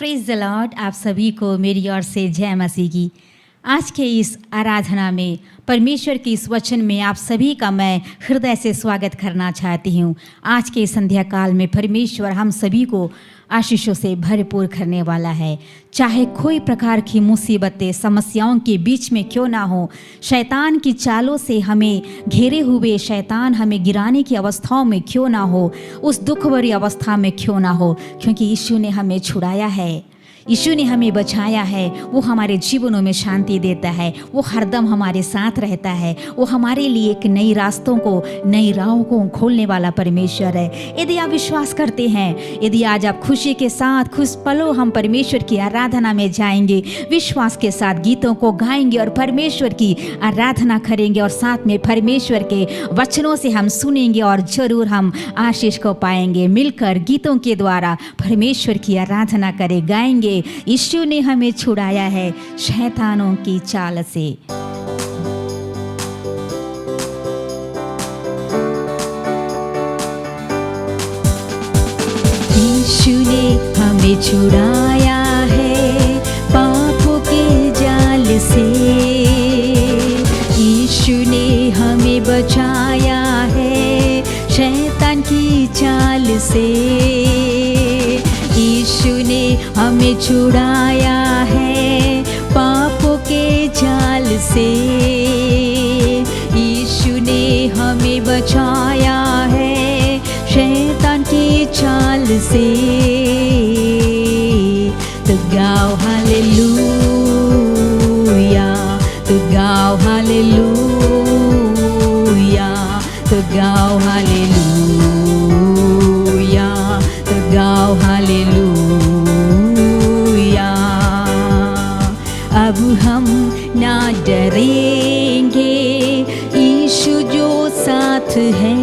Praise the Lord. आप सभी को मेरी ओर से जय मसीह की। आज के इस आराधना में परमेश्वर के इस वचन में आप सभी का मैं हृदय से स्वागत करना चाहती हूँ। आज के संध्या काल में परमेश्वर हम सभी को आशीषों से भरपूर करने वाला है। चाहे कोई प्रकार की मुसीबतें समस्याओं के बीच में क्यों ना हो, शैतान की चालों से हमें घेरे हुए शैतान हमें गिराने की अवस्थाओं में क्यों ना हो, उस दुख भरी अवस्था में क्यों ना हो, क्योंकि यीशु ने हमें छुड़ाया है, यीशु ने हमें बचाया है। वो हमारे जीवनों में शांति देता है, वो हरदम हमारे साथ रहता है। वो हमारे लिए एक नई रास्तों को, नई राहों को खोलने वाला परमेश्वर है। यदि आप विश्वास करते हैं, यदि आज आप खुशी के साथ खुश पलों हम परमेश्वर की आराधना में जाएंगे, विश्वास के साथ गीतों को गाएंगे और परमेश्वर की आराधना करेंगे और साथ में परमेश्वर के वचनों से हम सुनेंगे और जरूर हम आशीष को पाएंगे। मिलकर गीतों के द्वारा परमेश्वर की आराधना करें, गाएंगे। यीशु ने हमें छुड़ाया है शैतानों की चाल से। यीशु ने हमें छुड़ाया है पापों के जाल से, यीशु ने हमें बचाया है शैतान की चाल से। यीशु ने हमें छुड़ाया है पापों के जाल से, यीशु ने हमें बचाया है शैतान की चाल से। तो गाओ हालेलुया, तो गाओ हालेलुया, तो गाओ हालेलुया, तो गाओ हालेलुया। अब हम ना डरेंगे, यीशु जो साथ है,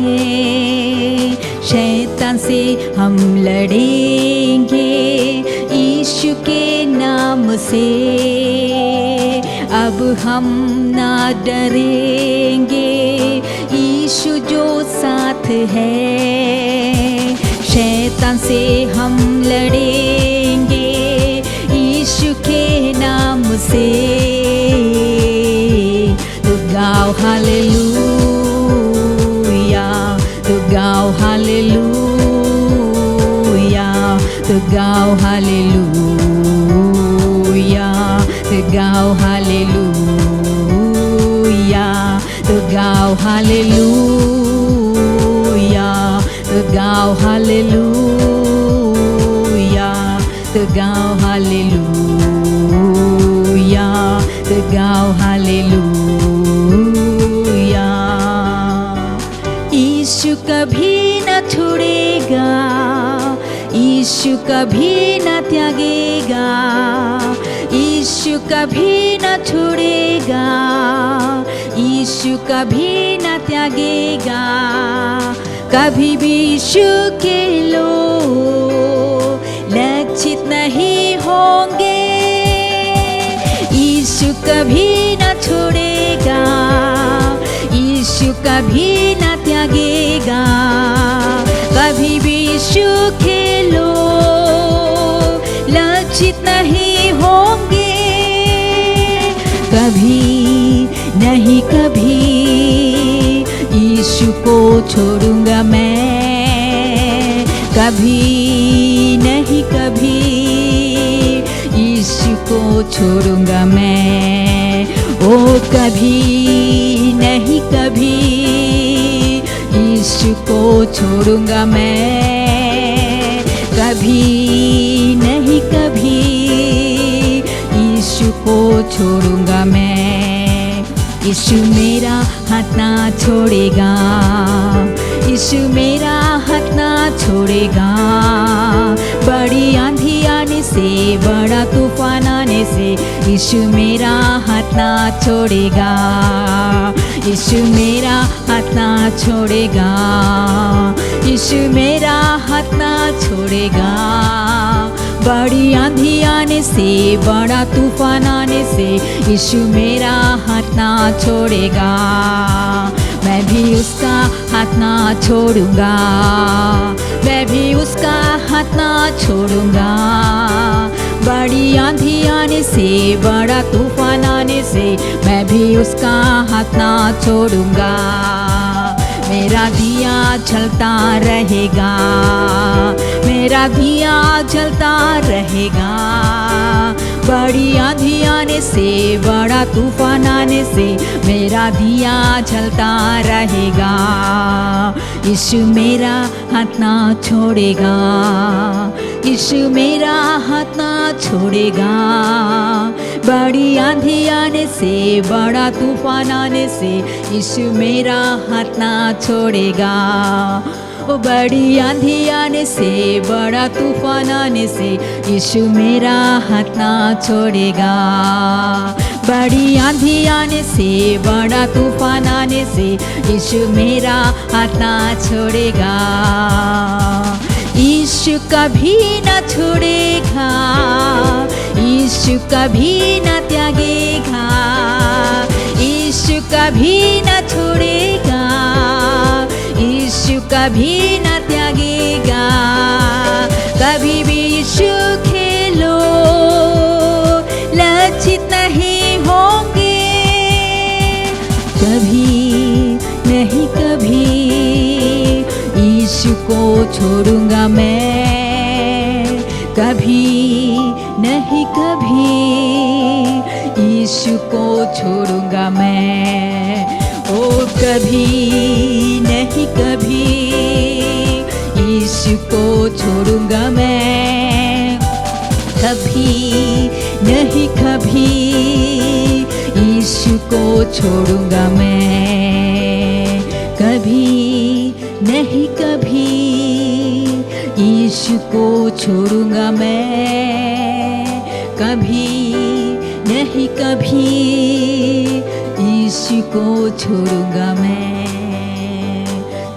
शैतान से हम लड़ेंगे यीशु के नाम से। अब हम ना डरेंगे, यीशु जो साथ है, शैतान से हम लड़ेंगे यीशु के नाम से। तो गाओ हालेलुया, तो गाओ हालेलुया, तो गाओ हालेलुया, तो गाओ हालेलुया, तो गाओ हालेलुया, तो गाओ हालेलुया, तो गाओ हालेलुया, तो गाओ हालेलुया। यीशु कभी न छोड़ेगा, यीशु कभी न त्यागेगा, यीशु कभी न छोड़ेगा, यीशु कभी न त्यागेगा। कभी भी यीशु के लोग लज्जित नहीं होंगे, यीशु कभी न छोड़ेगा, यीशु कभी न त्यागेगा। कभी भी यीशु के लोग लज्जित नहीं होंगे, कभी नहीं कभी यीशु को छोड़ूंगा मैं, कभी नहीं कभी यीशु को छोड़ूंगा मैं। ओ कभी नहीं कभी यीशु को छोड़ूंगा मैं, कभी नहीं कभी यीशु को छोड़ूंगा मैं। यीशु मेरा हाथ ना छोड़ेगा, यीशु मेरा हाथ ना छोड़ेगा। बड़ी आंधी आने से, बड़ा तूफान आने से, यीशु मेरा हाथ ना छोड़ेगा, यीशु मेरा हाथ ना छोड़ेगा, यीशु मेरा हाथ ना छोड़ेगा। बड़ी आंधी आने से, बड़ा तूफान आने से, यीशु मेरा हाथ ना छोड़ेगा। मैं भी उसका हाथ ना छोड़ूंगा, मैं भी उसका हाथ ना छोड़ूंगा। बड़ी आंधी आने से, बड़ा तूफान आने से, मैं भी उसका हाथ ना छोड़ूंगा। मेरा दिया जलता रहेगा, मेरा दिया जलता रहेगा। बड़ी आंधी आने से, बड़ा तूफान आने से, मेरा दिया जलता रहेगा। यीशु मेरा हाथ ना छोड़ेगा, यीशु मेरा हाथ ना छोड़ेगा। बड़ी आंधी आने से, बड़ा तूफान आने से, यीशु मेरा हाथ ना छोड़ेगा। ओ बड़ी आंधी आने से, बड़ा तूफान आने से, यीशु मेरा हाथ ना छोड़ेगा। बड़ी आंधी आने से, बड़ा तूफान आने से, यीशु मेरा हाथ ना छोड़ेगा। यीशु कभी न छोड़ेगा, यीशु कभी न त्यागेगा, यीशु कभी न छोड़ेगा, यीशु कभी न त्यागेगा। कभी भी यीशु खेलो लज्जित नहीं होंगे, कभी नहीं कभी यीशु को छोड़ूंगा मैं, कभी नहीं कभी यीशु को छोड़ूंगा मैं। ओ कभी नहीं कभी यीशु को छोड़ूंगा मैं, कभी नहीं कभी यीशु को छोड़ूंगा मैं, कभी नहीं कभी यीशु को छोड़ूंगा मैं, कभी नहीं कभी यीशु को छोड़ूंगा मैं,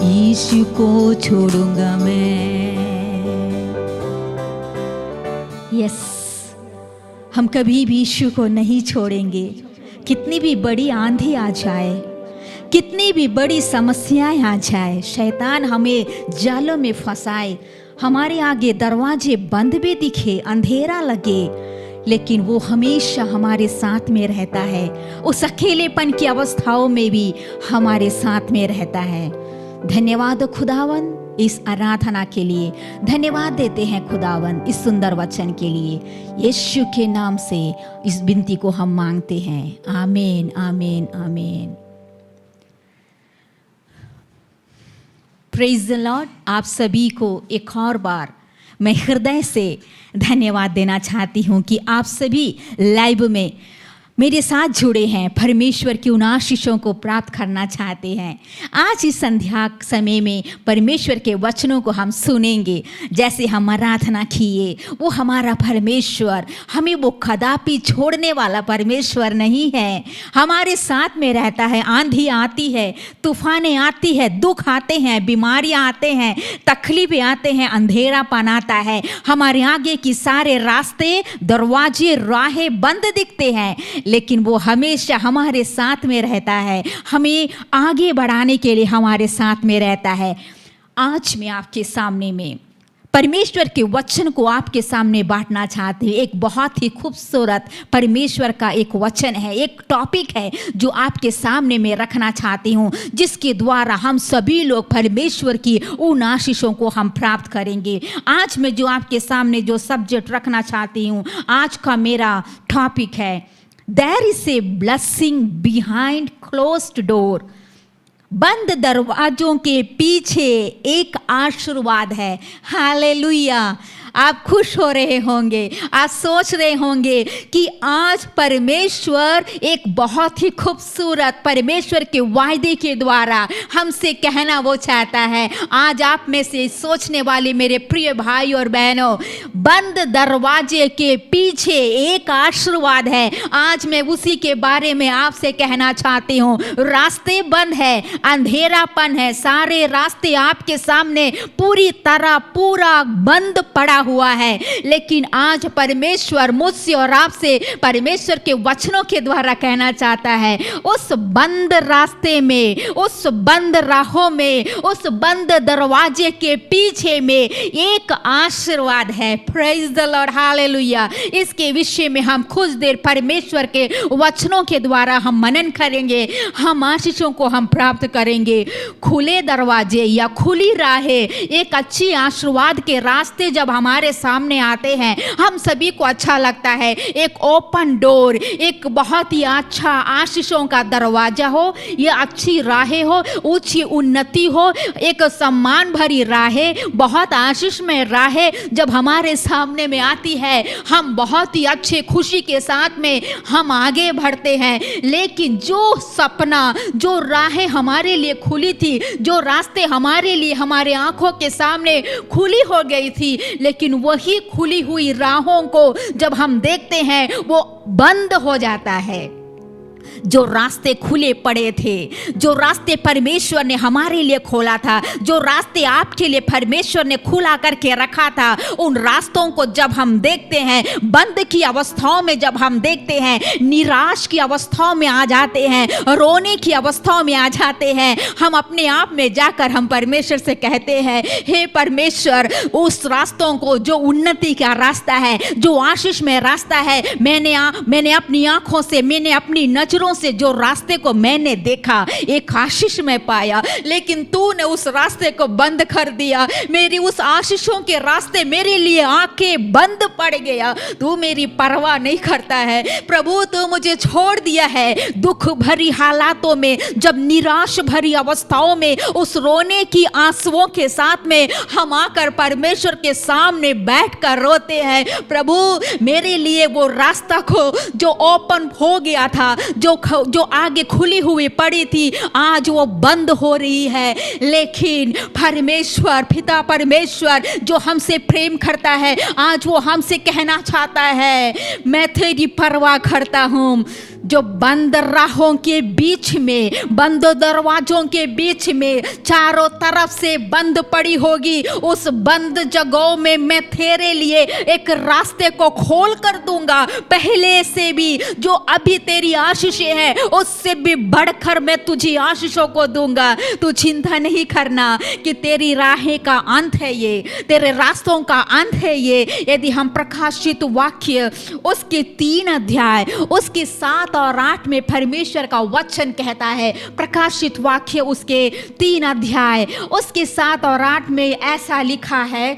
यीशु को छोड़ूंगा मैं। यस, हम कभी भी यीशु को नहीं छोड़ेंगे। कितनी भी बड़ी आंधी आ जाए, कितनी भी बड़ी समस्याएं आ जाए, शैतान हमें जालों में फंसाए, हमारे आगे दरवाजे बंद भी दिखे, अंधेरा लगे, लेकिन वो हमेशा हमारे साथ में रहता है। उस अकेलेपन की अवस्थाओं में भी हमारे साथ में रहता है। धन्यवाद खुदावन इस आराधना के लिए, धन्यवाद देते हैं खुदावन इस सुंदर वचन के लिए। यीशु के नाम से इस विनती को हम मांगते हैं। आमीन, आमीन, आमीन। Praise the Lord. आप सभी को एक और बार मैं हृदय से धन्यवाद देना चाहती हूँ कि आप सभी लाइव में मेरे साथ जुड़े हैं, परमेश्वर की उन आशीषों को प्राप्त करना चाहते हैं। आज इस संध्या समय में परमेश्वर के वचनों को हम सुनेंगे। जैसे हम आराधना किए, वो हमारा परमेश्वर हमें वो कदापि छोड़ने वाला परमेश्वर नहीं है, हमारे साथ में रहता है। आंधी आती है, तूफानें आती है, दुख आते हैं, बीमारियां आते हैं, तकलीफें आते हैं, अंधेरापन आता है, हमारे आगे की सारे रास्ते, दरवाजे, राहें बंद दिखते हैं, लेकिन वो हमेशा हमारे साथ में रहता है, हमें आगे बढ़ाने के लिए हमारे साथ में रहता है। आज मैं आपके सामने में परमेश्वर के वचन को आपके सामने बांटना चाहती हूँ। एक बहुत ही खूबसूरत परमेश्वर का एक वचन है, एक टॉपिक है जो आपके सामने में रखना चाहती हूँ, जिसके द्वारा हम सभी लोग परमेश्वर की उन आशीषों को हम प्राप्त करेंगे। आज मैं जो आपके सामने जो सब्जेक्ट रखना चाहती हूँ, आज का मेरा टॉपिक है There is a blessing behind closed door. बंद दरवाजों के पीछे एक आशीर्वाद है। हालेलुया। आप खुश हो रहे होंगे, आप सोच रहे होंगे कि आज परमेश्वर एक बहुत ही खूबसूरत परमेश्वर के वायदे के द्वारा हमसे कहना वो चाहता है। आज आप में से सोचने वाले मेरे प्रिय भाई और बहनों, बंद दरवाजे के पीछे एक आशीर्वाद है। आज मैं उसी के बारे में आपसे कहना चाहती हूँ। रास्ते बंद है, अंधेरापन है, सारे रास्ते आपके सामने पूरी तरह पूरा बंद पड़ा हुआ है, लेकिन आज परमेश्वर मुझसे और आपसे परमेश्वर के वचनों के द्वारा कहना चाहता है, उस बंद रास्ते में, उस बंद राहों में, उस बंद दरवाजे के पीछे में एक आशीर्वाद है। Praise the Lord, hallelujah. इसके विषय में हम कुछ देर परमेश्वर के वचनों के द्वारा हम मनन करेंगे, हम आशीषों को हम प्राप्त करेंगे। खुले दरवाजे या खुली राहें, एक अच्छी आशीर्वाद के रास्ते जब हमारे सामने आते हैं, हम सभी को अच्छा लगता है। एक ओपन डोर, एक बहुत ही अच्छा आशीषों का दरवाजा हो, या अच्छी राहें हो, ऊंची उन्नति हो, एक सम्मान भरी राहें, बहुत आशीष में राहें जब हमारे सामने में आती है, हम बहुत ही अच्छे खुशी के साथ में हम आगे बढ़ते हैं। लेकिन जो सपना, जो राहें हमारे लिए खुली थी, जो रास्ते हमारे लिए हमारे आंखों के सामने खुली हो गई थी, लेकिन वही खुली हुई राहों को जब हम देखते हैं वो बंद हो जाता है। जो रास्ते खुले पड़े थे, जो रास्ते परमेश्वर ने हमारे लिए खोला था, जो रास्ते आपके लिए परमेश्वर ने खुला करके रखा था, उन रास्तों को जब हम देखते हैं, बंद की अवस्थाओं में जब हम देखते हैं, निराश की अवस्थाओं में आ जाते हैं, रोने की अवस्थाओं में आ जाते हैं, हम अपने आप में जाकर हम परमेश्वर से कहते हैं, हे परमेश्वर, उस रास्तों को, जो उन्नति का रास्ता है, जो आशीष में रास्ता है, मैंने अपनी आंखों से, मैंने अपनी नजरों से जो रास्ते को मैंने देखा, एक आशीष में पाया, लेकिन तूने उस रास्ते को बंद कर दिया। मेरी उस आशीषों के रास्ते मेरे लिए आंखें बंद पड़ गया। तू मेरी परवाह नहीं करता है प्रभु, तू मुझे छोड़ दिया है। दुख भरी हालातों में, जब निराश भरी अवस्थाओं में, उस रोने की आंसुओं के साथ में हम आकर परमेश्वर के सामने बैठकर रोते हैं, प्रभु मेरे लिए वो रास्ता को जो ओपन हो गया था, जो आगे खुली हुई पड़ी थी, आज वो बंद हो रही है। लेकिन परमेश्वर, पिता परमेश्वर जो हमसे प्रेम करता है, आज वो हमसे कहना चाहता है, मैं तेरी परवाह करता हूँ। जो बंद राहों के बीच में, बंद दरवाजों के बीच में, चारों तरफ से बंद पड़ी होगी, उस बंद जगहों में मैं तेरे लिए एक रास्ते को खोल कर दूंगा। पहले से भी जो अभी तेरी आशीषें हैं, उससे भी बढ़कर मैं तुझे आशीषों को दूंगा। तू चिंता नहीं करना कि तेरी राहें का अंत है ये, तेरे रास्तों का अंत है ये। यदि हम प्रकाशित वाक्य उसके 3 अध्याय उसके 7 और 8 में परमेश्वर का वचन कहता है, प्रकाशित वाक्य उसके 3 अध्याय उसके 7 और 8 में ऐसा लिखा है,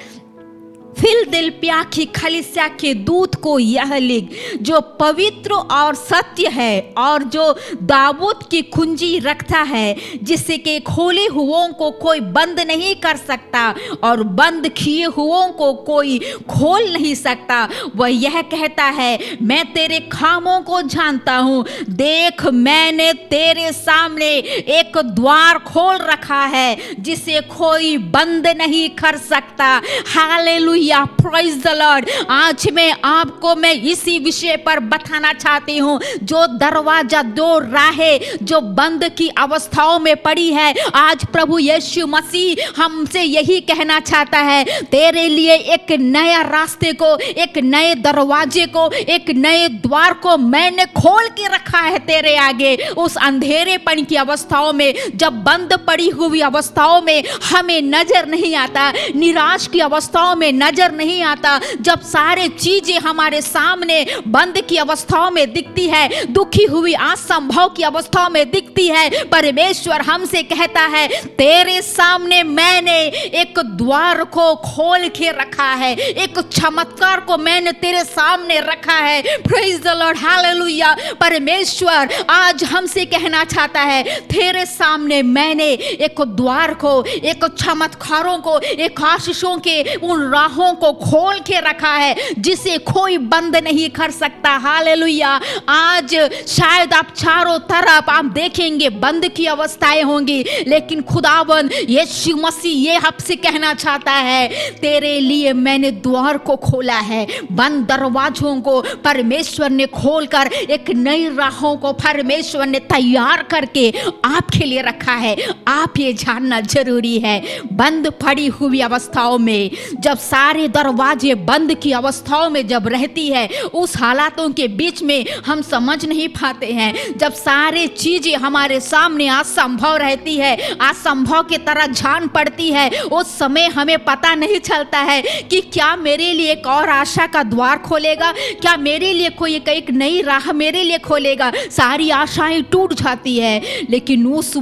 फिलदिल्फिया की कलीसिया के दूत को यह लिख, जो पवित्र और सत्य है और जो दाऊद की कुंजी रखता है, जिससे कि खोले हुओं को कोई बंद नहीं कर सकता और बंद किए हुओं को कोई खोल नहीं सकता। वह यह कहता है, मैं तेरे कामों को जानता हूँ, देख मैंने तेरे सामने एक द्वार खोल रखा है, जिसे कोई बंद नहीं कर सकता। Hallelujah, praise the Lord. आज मैं इसी विषय पर बताना चाहती हूँ, जो दरवाजा, जो राहें जो बंद की अवस्थाओं में पड़ी है, आज प्रभु यीशु मसीह हमसे यही कहना चाहता है, तेरे लिए एक नया रास्ते को, एक नए दरवाजे को, एक नए द्वार को मैंने खोल के रखा है तेरे आगे। उस अंधेरेपन की अवस्थाओं में, जब बंद पड़ी हुई अवस्थाओं में हमें नजर नहीं आता, निराश की अवस्थाओं में नजर नहीं आता, जब सारे चीजें हमारे सामने बंद की अवस्थाओं में दिखती है, दुखी हुई असंभव की अवस्थाओं में दिखती है, परमेश्वर हमसे कहता है, तेरे सामने मैंने एक द्वार को खोल के रखा है, एक चमत्कार को मैंने तेरे सामने रखा है। Praise the Lord, hallelujah. परमेश्वर आज हमसे कहना चाहता है, तेरे सामने मैंने एक द्वार को, एक चमत्कारों को, एक आशीषों के उन राहों को खोल के रखा है, जिसे कोई बंद नहीं कर सकता। हालेलुया। आज शायद आप चारों तरफ आप देखेंगे बंद की अवस्थाएं होंगी, लेकिन खुदावन यीशु मसीह ये आपसे कहना चाहता है, तेरे लिए मैंने द्वार को खोला है। बंद दरवाजों को परमेश्वर ने खोलकर एक नई राहों को परमेश्वर ने तैयार करके आपके लिए रखा है। आप ये जानना जरूरी है, बंद पड़ी हुई अवस्थाओं में जब सारे सारे दरवाजे बंद की अवस्थाओं में जब रहती है, उस हालातों के बीच में हम समझ नहीं पाते हैं। जब सारे चीजें हमारे सामने असंभव रहती है, असंभव की तरह जान पड़ती है, उस समय हमें पता नहीं चलता है कि क्या मेरे लिए एक और आशा का द्वार खोलेगा, क्या मेरे लिए कोई एक नई राह मेरे लिए खोलेगा। सारी आशाएं टूट जाती है। लेकिन उस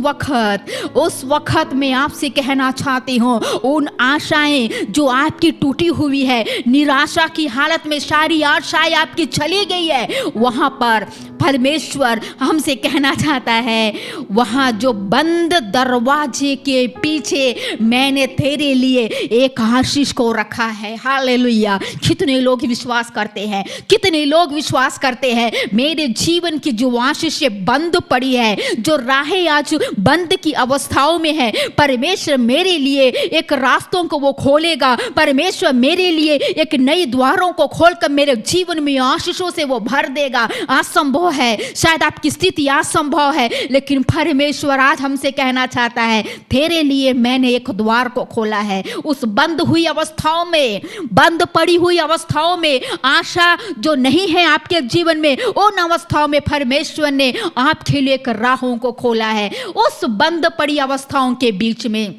वक्त मैं आपसे कहना चाहती हूँ, उन आशाएं जो आपकी टूटी हुई है, निराशा की हालत में सारी आशाएं आपकी चली गई है, वहां पर परमेश्वर हमसे कहना चाहता है, वहां जो बंद दरवाजे के पीछे मैंने तेरे लिए एक आशीष को रखा है। हालेलुया। कितने लोग विश्वास करते हैं, कितने लोग विश्वास करते हैं मेरे जीवन की जो आशीषें बंद पड़ी है, जो राहें आज बंद की अवस्थाओं में है, परमेश्वर मेरे लिए एक रास्तों को वो खोलेगा। परमेश्वर मेरे लिए एक नई द्वारों को खोलकर मेरे जीवन में आशीषों से वो भर देगा। असंभव है, शायद आपकी स्थिति असंभव है, लेकिन परमेश्वर आज हमसे कहना चाहता है, तेरे लिए मैंने एक द्वार को खोला है। उस बंद हुई अवस्थाओं में, बंद पड़ी हुई अवस्थाओं में, आशा जो नहीं है आपके जीवन में, उन अवस्थाओं में परमेश्वर ने आपके लिए एक राहों को खोला है। उस बंद पड़ी अवस्थाओं के बीच में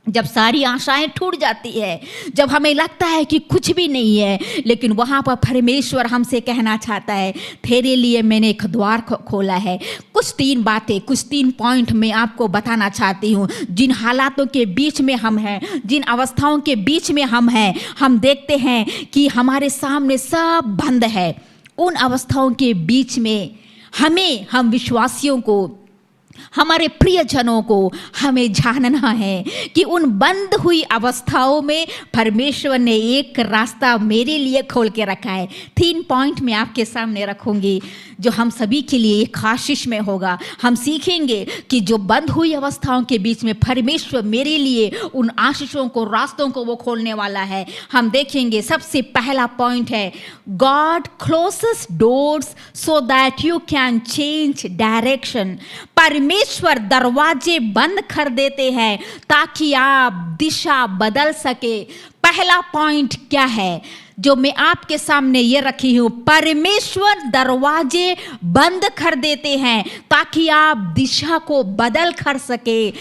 जब सारी आशाएं टूट जाती है, जब हमें लगता है कि कुछ भी नहीं है, लेकिन वहाँ पर परमेश्वर हमसे कहना चाहता है, तेरे लिए मैंने एक द्वार खोला है। कुछ 3 बातें, कुछ 3 पॉइंट मैं आपको बताना चाहती हूँ। जिन हालातों के बीच में हम हैं, जिन अवस्थाओं के बीच में हम हैं, हम देखते हैं कि हमारे सामने सब बंद है। उन अवस्थाओं के बीच में हम विश्वासियों को, हमारे प्रियजनों को हमें जानना है कि उन बंद हुई अवस्थाओं में परमेश्वर ने एक रास्ता मेरे लिए खोल के रखा है। 3 पॉइंट मैं आपके सामने रखूंगी जो हम सभी के लिए एक आशीष में होगा। हम सीखेंगे कि जो बंद हुई अवस्थाओं के बीच में परमेश्वर मेरे लिए उन आशीषों को, रास्तों को वो खोलने वाला है। हम देखेंगे, सबसे पहला पॉइंट है, God closes doors so that you can change direction. परमेश्वर दरवाजे बंद कर देते हैं ताकि आप दिशा बदल सके। पहला पॉइंट क्या है जो मैं आपके सामने ये रखी हूं, परमेश्वर दरवाजे बंद कर देते हैं ताकि आप दिशा को बदल कर सके।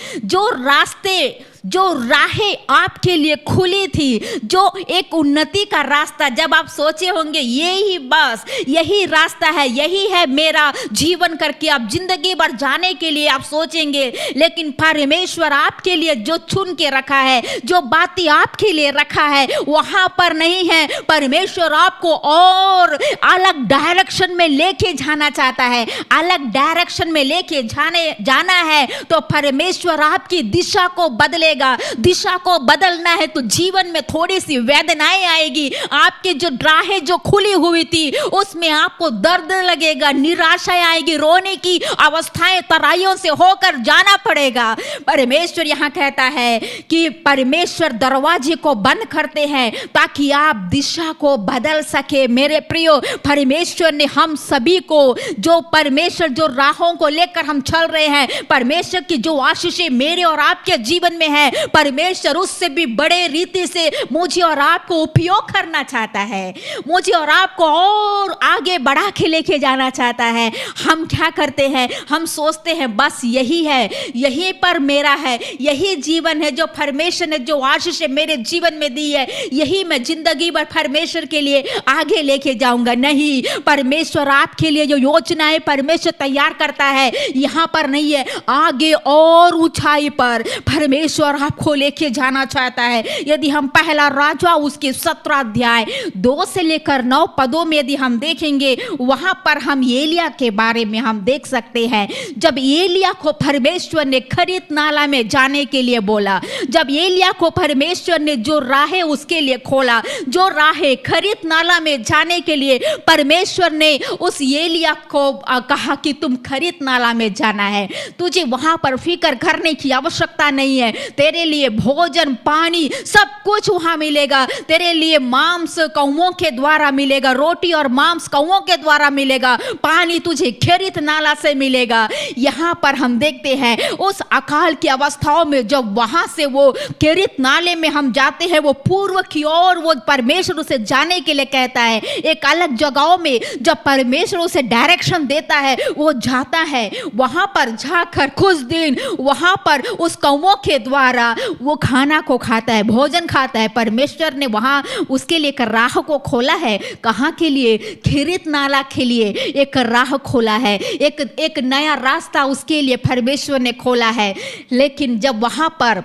जो राहें आपके लिए खुली थी, जो एक उन्नति का रास्ता, जब आप सोचे होंगे यही रास्ता है, यही है मेरा जीवन करके आप जिंदगी भर जाने के लिए आप सोचेंगे, लेकिन परमेश्वर आपके लिए जो चुन के रखा है, जो बातें आपके लिए रखा है, वहां पर नहीं है। परमेश्वर आपको और अलग डायरेक्शन में लेके जाना चाहता है। अलग डायरेक्शन में लेके जाना है तो परमेश्वर आपकी दिशा को बदले। दिशा को बदलना है तो जीवन में थोड़ी सी वेदनाएं आएगी। आपकी जो राहें जो खुली हुई थी उसमें आपको दर्द लगेगा, निराशा आएगी, रोने की अवस्थाएं, तराइयों से होकर जाना पड़ेगा। परमेश्वर यहाँ कहता है कि परमेश्वर दरवाजे को बंद करते हैं ताकि आप दिशा को बदल सके। मेरे प्रियो, परमेश्वर ने हम सभी को जो परमेश्वर जो राहों को लेकर हम चल रहे हैं, परमेश्वर की जो आशीषें मेरे और आपके जीवन में है, परमेश्वर उससे भी बड़े रीति से मुझे और आपको उपयोग करना चाहता है, मुझे और आपको और आगे बढ़ा के लेके जाना चाहता है। हम क्या करते हैं, हम सोचते हैं बस यही है, यही पर मेरा है, यही जीवन है जो परमेश्वर ने जो आशीष मेरे जीवन में दी है, यही मैं जिंदगी भर परमेश्वर के लिए आगे लेके जाऊंगा। नहीं, परमेश्वर आपके लिए जो योजनाएं परमेश्वर तैयार करता है यहां पर नहीं है, आगे और ऊंचाई पर परमेश्वर आपको लेके जाना चाहता है। यदि हम पहला राजा उसके 17 अध्याय 2 से लेकर 9 पदों में यदि हम देखेंगे, वहां पर हम एलिया के बारे में हम देख सकते हैं। जब एलिया को परमेश्वर ने खरीत नाला में जाने के लिए बोला, जब एलिया को परमेश्वर ने जो राहें उसके लिए खोला, जो राहें खरीत नाला में जाने के लिए परमेश्वर ने उस एलिया को कहा कि तुम खरीत नाला में जाना है, तुझे वहां पर फिक्र करने की आवश्यकता नहीं है, तेरे लिए भोजन, पानी, सब कुछ वहां मिलेगा। तेरे लिए मांस कौओं के द्वारा मिलेगा, रोटी और मांस कौओं के द्वारा मिलेगा, पानी तुझे खेरित नाला से मिलेगा। यहाँ पर हम देखते हैं उस अकाल की अवस्थाओं में जब वहां से वो खेरित नाले में हम जाते हैं, वो पूर्व की ओर वो परमेश्वर उसे जाने के लिए कहता है। एक अलग जगहों में जब परमेश्वर उसे डायरेक्शन देता है वो जाता है, वहां पर जाकर कुछ दिन वहां पर उस कौओं के द्वारा वो खाना को खाता है, भोजन खाता है। परमेश्वर ने वहां उसके लिए एक राह को खोला है। कहाँ के लिए? खेरित नाला के लिए एक राह खोला है, एक नया रास्ता उसके लिए परमेश्वर ने खोला है। लेकिन जब वहां पर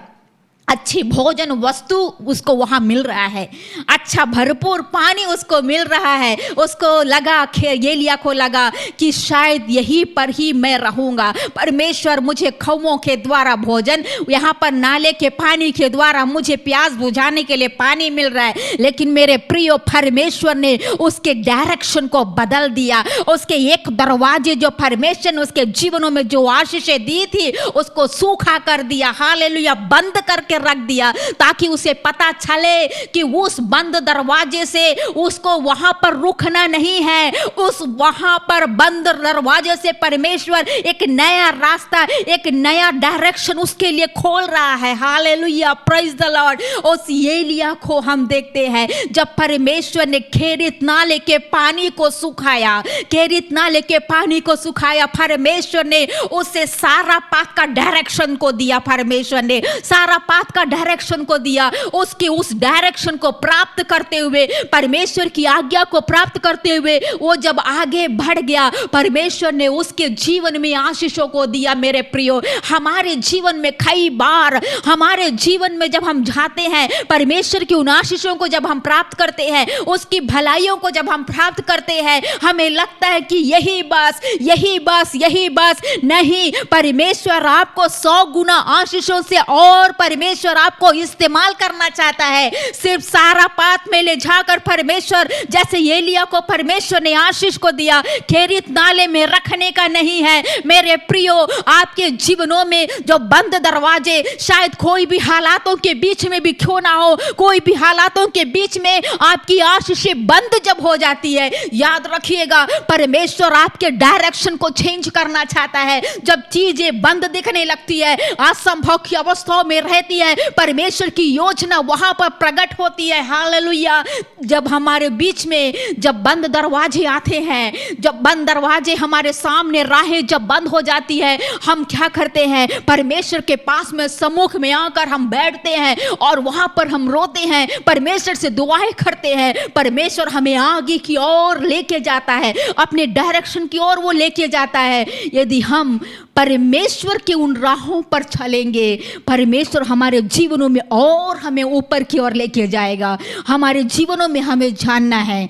अच्छी भोजन वस्तु उसको वहाँ मिल रहा है, अच्छा भरपूर पानी उसको मिल रहा है, उसको लगा, एलिया को लगा कि शायद यहीं पर ही मैं रहूँगा। परमेश्वर मुझे कौओं के द्वारा भोजन, यहाँ पर नाले के पानी के द्वारा मुझे प्यास बुझाने के लिए पानी मिल रहा है। लेकिन मेरे प्रिय परमेश्वर ने उसके डायरेक्शन को बदल दिया। उसके एक दरवाजे जो परमेश्वर ने उसके जीवनों में जो आशीषें दी थी उसको सूखा कर दिया, हालेलुया, बंद करके रख दिया, ताकि उसे पता चले कि उस बंद दरवाजे से उसको वहां पर रुकना नहीं है। उस वहां पर बंद दरवाजे से परमेश्वर एक नया रास्ता, एक नया डायरेक्शन उसके लिए खोल रहा है। Hallelujah, praise the Lord. उस एलिया को हम देखते हैं जब परमेश्वर ने खेरित नाले के पानी को सुखाया, खेरित नाले के पानी को सुखाया, परमेश्वर ने उसे सारा पात का डायरेक्शन को दिया। परमेश्वर ने सारा पात का डायरेक्शन को दिया। उसके उस डायरेक्शन को प्राप्त करते हुए, परमेश्वर की आज्ञा को प्राप्त करते हुए वो जब आगे बढ़ गया, परमेश्वर ने उसके जीवन में आशीषों को दिया। मेरे प्रियो, हमारे जीवन में कई बार, हमारे जीवन में जब हम जाते हैं, परमेश्वर की उन आशीषों को जब हम प्राप्त करते हैं, उसकी भलाइयों को जब हम प्राप्त करते हैं, हमें लगता है कि यही बस, यही बस, यही बस। नहीं, परमेश्वर आपको 100 गुना आशीषों से और परमेश्वर आपको इस्तेमाल करना चाहता है। सिर्फ सारा पात में ले जाकर परमेश्वर, जैसे एलिया को परमेश्वर ने आशीष को दिया, खेरित नाले में रखने का नहीं है। मेरे प्रियो, आपके जीवनों में जो बंद दरवाजे, शायद कोई भी हालातों के बीच में भी क्यों ना हो, कोई भी हालातों के बीच में आपकी आशीषें बंद जब हो जाती है, याद रखिएगा परमेश्वर आपके डायरेक्शन को चेंज करना चाहता है। जब चीजें बंद दिखने लगती है, असंभव की अवस्थाओं में रहती है, परमेश्वर की योजना वहां पर प्रकट होती है। हालेलुया। जब हमारे बीच में जब बंद दरवाजे आते हैं, जब बंद दरवाजे हमारे सामने, राहें जब बंद हो जाती है, हम क्या करते हैं? परमेश्वर के पास में सम्मुख में आकर हम बैठते हैं और वहां पर हम रोते हैं, परमेश्वर से दुआएं करते हैं। परमेश्वर हमें आगे की ओर लेके जाता है, अपने डायरेक्शन की ओर वो लेके जाता है। यदि हम परमेश्वर के उन राहों पर चलेंगे, परमेश्वर हमारे जीवनों में और हमें ऊपर की ओर लेके जाएगा। हमारे जीवनों में हमें जानना है,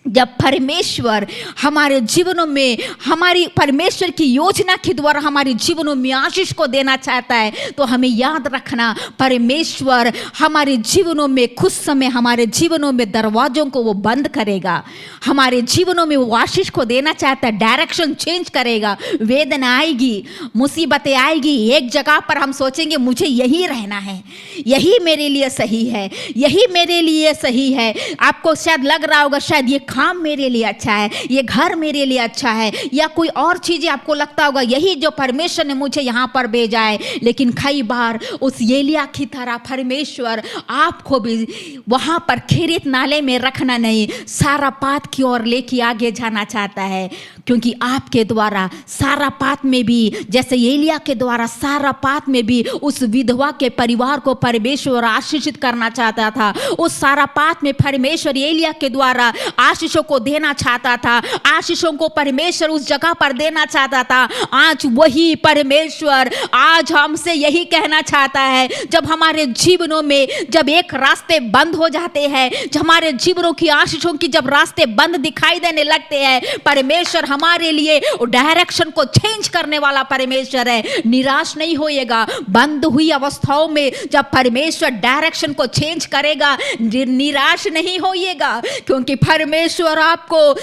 जब परमेश्वर हमारे जीवनों में, हमारी परमेश्वर की योजना के द्वारा हमारे जीवनों में आशीष को देना चाहता है, तो हमें याद रखना, परमेश्वर हमारे जीवनों में कुछ समय, हमारे जीवनों में दरवाजों को वो बंद करेगा। हमारे जीवनों में वो आशीष को देना चाहता है, डायरेक्शन चेंज करेगा। वेदना आएगी, मुसीबतें आएगी, एक जगह पर हम सोचेंगे मुझे यही रहना है, यही मेरे लिए सही है, यही मेरे लिए सही है। आपको शायद लग रहा होगा शायद ये काम मेरे लिए अच्छा है, ये घर मेरे लिए अच्छा है, या कोई और चीजें आपको लगता होगा यही जो परमेश्वर ने मुझे यहाँ पर भेजा है। लेकिन कई बार उस एलिया की तरह परमेश्वर आपको भी वहाँ पर खेरित नाले में रखना नहीं, सारा पात की ओर लेके आगे जाना चाहता है। क्योंकि आपके द्वारा सारा पात में भी, जैसे एलिया के द्वारा सारा पात में भी उस विधवा के परिवार को परमेश्वर आशीषित करना चाहता था। उस सारा पात में परमेश्वर एलिया के द्वारा आशीषों को देना चाहता था, आशीषों को परमेश्वर उस जगह पर देना चाहता था। आज वही परमेश्वर आज हमसे यही कहना चाहता है, जब हमारे जीवनों में जब एक रास्ते बंद हो जाते हैं, जब हमारे जीवनों की आशीषों की जब रास्ते बंद दिखाई देने लगते हैं, परमेश्वर हमारे लिए डायरेक्शन को चेंज करने वाला परमेश्वर है। निराश नहीं होइएगा, बंद हुई अवस्थाओं में जब परमेश्वर डायरेक्शन को चेंज करेगा, निराश नहीं होइएगा, क्योंकि परमेश्वर आपको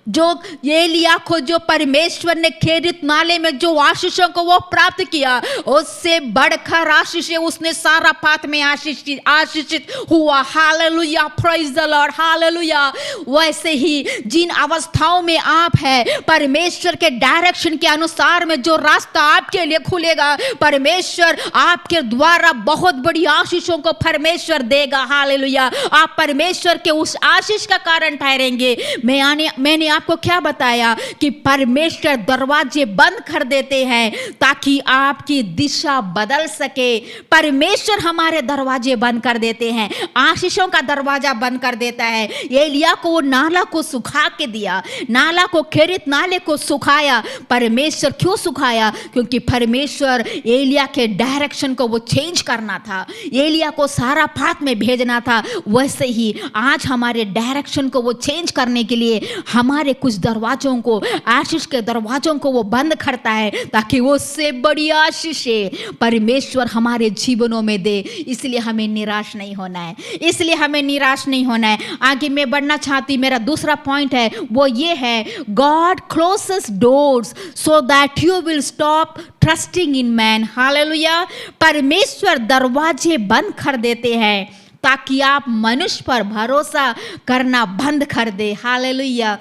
जो एलिया को जो परमेश्वर ने खेरित नाले में जो आशीषों को वो प्राप्त किया, उससे बढ़कर आशीष उसने सारा पात में आशीषित हुआ। Hallelujah, praise the Lord, hallelujah. वैसे ही जिन अवस्थाओं में आप हैं, परमेश्वर के डायरेक्शन के अनुसार में जो रास्ता आपके लिए खुलेगा, परमेश्वर आपके द्वारा बहुत बड़ी आशीषों को परमेश्वर देगा। हालेलुया, आप परमेश्वर के उस आशीष का कारण ठहरेंगे। मैंने आपको क्या बताया कि परमेश्वर दरवाजे बंद कर देते हैं ताकि आपकी दिशा बदल सके। परमेश्वर हमारे दरवाजे बंद कर देते हैं, आशीषों का दरवाजा बंद कर देता है। एलिया को वो नाला को सुखा के दिया, नाला को खेरित नाले को सुखाया। परमेश्वर क्यों सुखाया? क्योंकि परमेश्वर एलिया के डायरेक्शन को वो चेंज करना था, एलिया को सारा पात में भेजना था। वैसे ही आज हमारे डायरेक्शन को वो चेंज करने के लिए हमारे कुछ दरवाजों को, आशीष के दरवाजों को वो बंद करता है ताकि वो से बड़ी आशीषें परमेश्वर हमारे जीवनों में दे। इसलिए हमें निराश नहीं होना है, इसलिए हमें निराश नहीं होना है। आगे मैं बढ़ना चाहती, मेरा दूसरा पॉइंट है वो ये है, God closes doors so that you will stop trusting in man. Hallelujah, परमेश्वर दरवाजे बंद कर देते हैं ताकि आप मनुष्य पर भरोसा करना बंद कर दे। हालेलुया।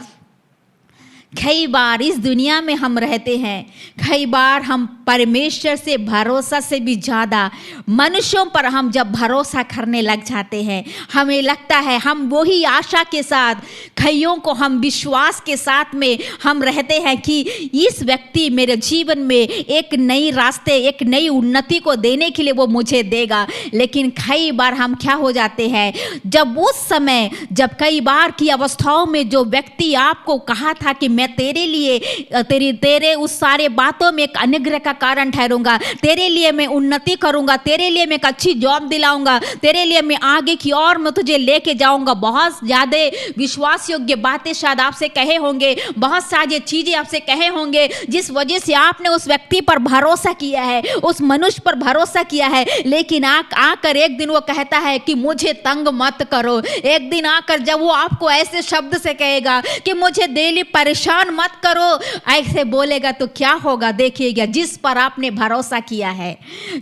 कई बार इस दुनिया में हम रहते हैं, कई बार हम परमेश्वर से भरोसा से भी ज़्यादा मनुष्यों पर हम जब भरोसा करने लग जाते हैं, हमें लगता है हम वही आशा के साथ, कईयों को हम विश्वास के साथ में हम रहते हैं कि इस व्यक्ति मेरे जीवन में एक नई रास्ते, एक नई उन्नति को देने के लिए वो मुझे देगा। लेकिन कई बार हम क्या हो जाते हैं, जब उस समय, जब कई बार की अवस्थाओं में जो व्यक्ति आपको कहा था कि मैं तेरे लिए तेरे उस सारे बातों में एक अनुग्रह का कारण ठहरूंगा, तेरे लिए मैं उन्नति करूंगा, तेरे लिए मैं एक अच्छी जॉब दिलाऊंगा, तेरे लिए मैं आगे की ओर मैं तुझे लेके जाऊंगा। बहुत ज़्यादा विश्वास योग्य बातें शायद आपसे कहे होंगे, बहुत सारी चीज़ें आपसे कहे होंगे, जिस वजह से आपने उस व्यक्ति पर भरोसा किया है, उस मनुष्य पर भरोसा किया है। लेकिन आकर एक दिन वो कहता है कि मुझे तंग मत करो। एक दिन आकर जब वो आपको ऐसे शब्द से कहेगा कि मुझे डेली परेशान मत करो, ऐसे बोलेगा तो क्या होगा? देखिएगा, जिस पर आपने भरोसा किया है,